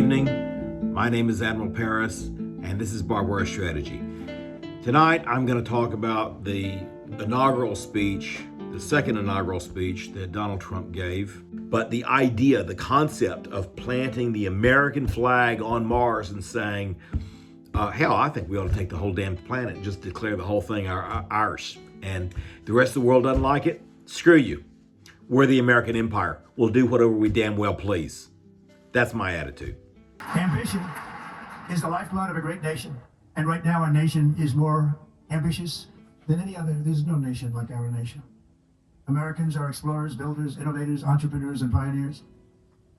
evening. My name is Admiral Paris, and this is Barbara Strategy. Tonight, I'm going to talk about the inaugural speech, the second inaugural speech that Donald Trump gave. But the idea, the concept of planting the American flag on Mars and saying, hell, I think we ought to take the whole damn planet and just declare the whole thing ours. And the rest of the world doesn't like it? Screw you. We're the American empire. We'll do whatever we damn well please. That's my attitude. Ambition is the lifeblood of a great nation. And right now our nation is more ambitious than any other. There's no nation like our nation. Americans are explorers, builders, innovators, entrepreneurs, and pioneers.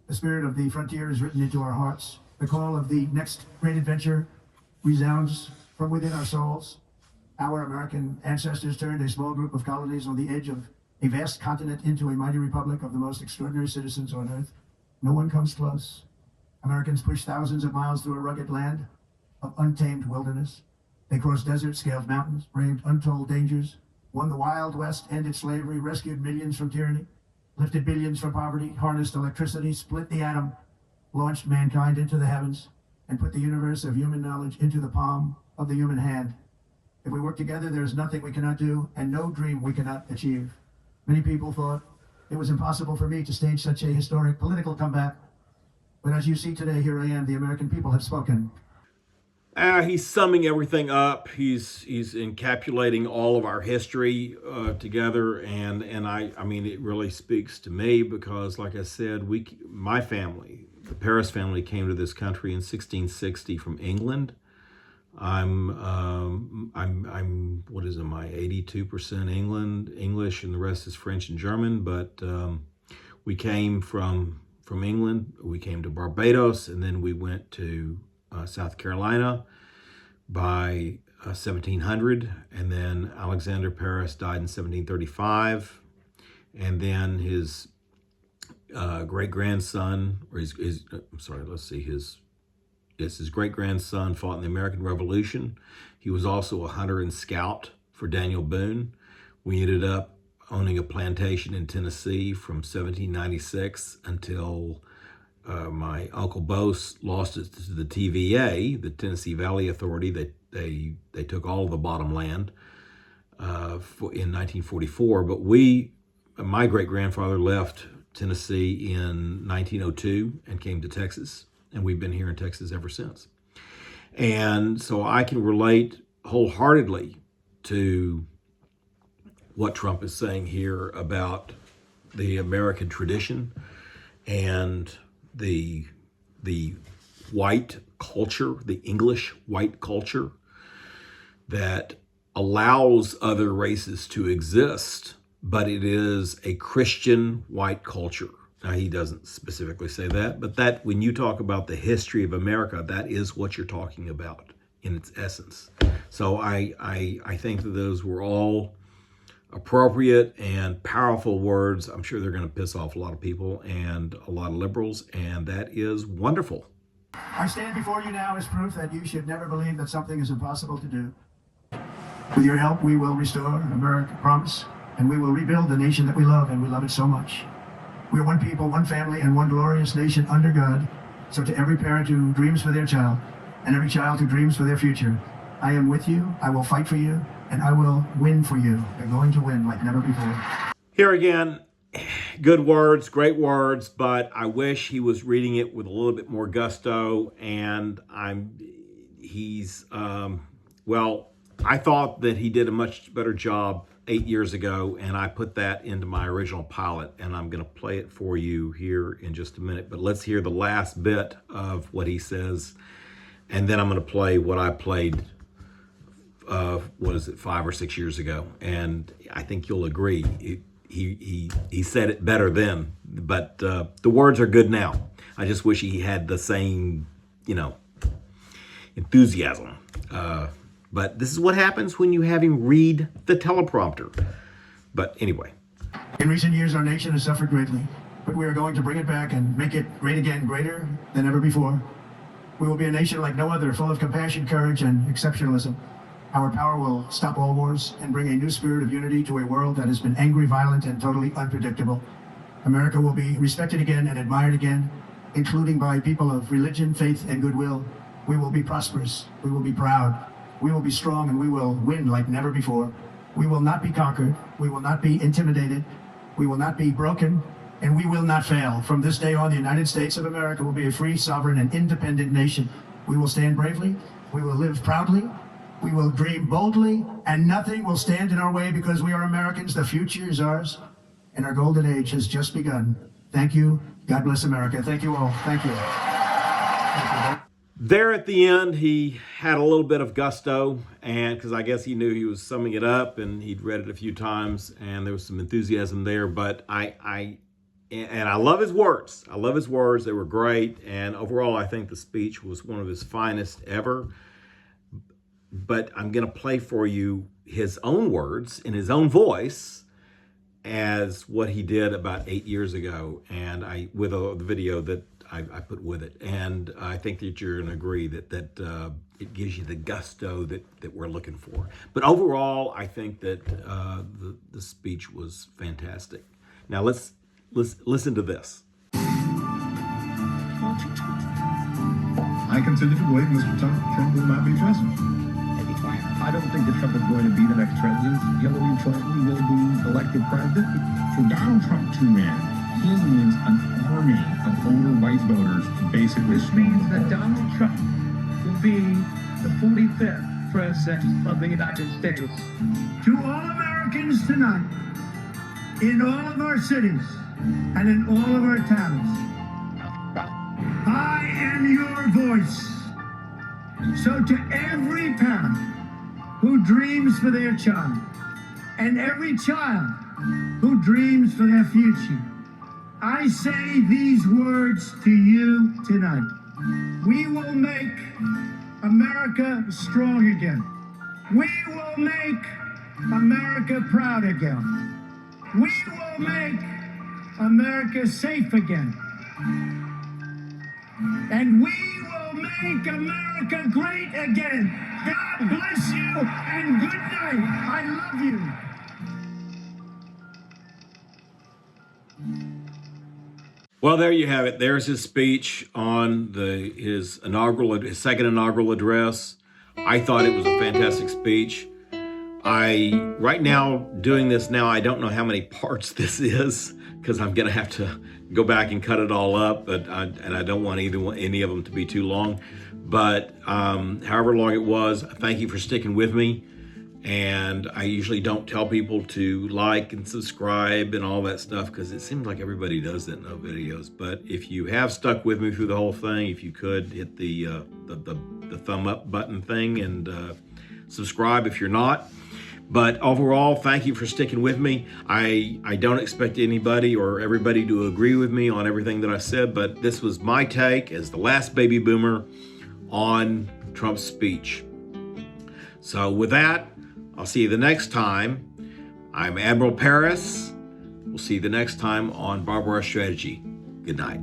The spirit of the frontier is written into our hearts. The call of the next great adventure resounds from within our souls. Our American ancestors turned a small group of colonies on the edge of a vast continent into a mighty republic of the most extraordinary citizens on earth. No one comes close. Americans pushed thousands of miles through a rugged land of untamed wilderness. They crossed deserts, scaled mountains, braved untold dangers, won the Wild West, ended slavery, rescued millions from tyranny, lifted billions from poverty, harnessed electricity, split the atom, launched mankind into the heavens, and put the universe of human knowledge into the palm of the human hand. If we work together, there is nothing we cannot do and no dream we cannot achieve. Many people thought it was impossible for me to stage such a historic political comeback. But as you see today, here I am. The American people have spoken. He's summing everything up. He's encapsulating all of our history together, and I mean it really speaks to me because, like I said, my family, the Paris family, came to this country in 1660 from England. I'm what is it? My 82% English, and the rest is French and German. But we came from England. We came to Barbados, and then we went to South Carolina by 1700, and then Alexander Paris died in 1735, and then his great-grandson, or his great-grandson fought in the American Revolution. He was also a hunter and scout for Daniel Boone. We ended up owning a plantation in Tennessee from 1796 until my Uncle Bose lost it to the TVA, the Tennessee Valley Authority. They took all of the bottom land in 1944. But my great-grandfather left Tennessee in 1902 and came to Texas. And we've been here in Texas ever since. And so I can relate wholeheartedly to what Trump is saying here about the American tradition and the white culture, the English white culture that allows other races to exist, but it is a Christian white culture. Now, he doesn't specifically say that, but that when you talk about the history of America, that is what you're talking about in its essence. So I think that those were all appropriate and powerful words. I'm sure they're going to piss off a lot of people and a lot of liberals, and that is wonderful. I stand before you now as proof that you should never believe that something is impossible to do. With your help, we will restore America, promise, and we will rebuild the nation that we love, and we love it so much. We are one people, one family, and one glorious nation under God. So to every parent who dreams for their child, and every child who dreams for their future, I am with you, I will fight for you, and I will win for you. They're going to win like never before. Here again, good words, great words, but I wish he was reading it with a little bit more gusto, and I thought that he did a much better job 8 years ago, and I put that into my original pilot, and I'm going to play it for you here in just a minute. But let's hear the last bit of what he says, and then I'm going to play what I played, 5 or 6 years ago, and I think you'll agree. He said it better then, but the words are good now. I just wish he had the same, enthusiasm. But this is what happens when you have him read the teleprompter. But anyway. In recent years, our nation has suffered greatly, but we are going to bring it back and make it great again, greater than ever before. We will be a nation like no other, full of compassion, courage, and exceptionalism. Our power will stop all wars and bring a new spirit of unity to a world that has been angry, violent, and totally unpredictable. America will be respected again and admired again. including by people of religion, faith, and goodwill, we will be prosperous, we will be proud, we will be strong, and we will win like never before. We will not be conquered, we will not be intimidated, we will not be broken, and we will not fail. From this day on, the United States of America will be a free, sovereign, and independent nation. We will stand bravely, we will live proudly, we will dream boldly, and nothing will stand in our way because we are Americans. The future is ours, and our golden age has just begun. Thank you. God bless America. Thank you all. Thank you. Thank you. There at the end, he had a little bit of gusto, and because I guess he knew he was summing it up, and he'd read it a few times, and there was some enthusiasm there. But I love his words. I love his words. They were great, and overall, I think the speech was one of his finest ever. But I'm going to play for you his own words in his own voice as what he did about 8 years ago, and with the video that I put with it. And I think that you're going to agree that it gives you the gusto that we're looking for. But overall, I think that the speech was fantastic. Now let's listen to this. I continue to believe Mr. Trump will not be president. I don't think that Trump is going to be the next president. Hillary Clinton will be elected president. For Donald Trump to win, he needs an army of older white voters to basically. This means that Donald Trump will be the 45th president of the United States. To all Americans tonight, in all of our cities and in all of our towns, I am your voice. So to every parent who dreams for their child, and every child who dreams for their future, I say these words to you tonight. We will make America strong again. We will make America proud again. We will make America safe again. And we will make America great again. God bless you and good night. I love you. Well, there you have it. There's his speech on his second inaugural address. I thought it was a fantastic speech. Right now, doing this now, I don't know how many parts this is because I'm going to have to go back and cut it all up, and I don't want any of them to be too long. But however long it was, thank you for sticking with me. And I usually don't tell people to like and subscribe and all that stuff because it seems like everybody does that in the videos. But if you have stuck with me through the whole thing, if you could hit the thumb up button thing and subscribe if you're not. But overall, thank you for sticking with me. I don't expect anybody or everybody to agree with me on everything that I said, but this was my take as the last baby boomer on Trump's speech. So with that, I'll see you the next time. I'm Admiral Paris. We'll see you the next time on Barbara Strategy. Good night.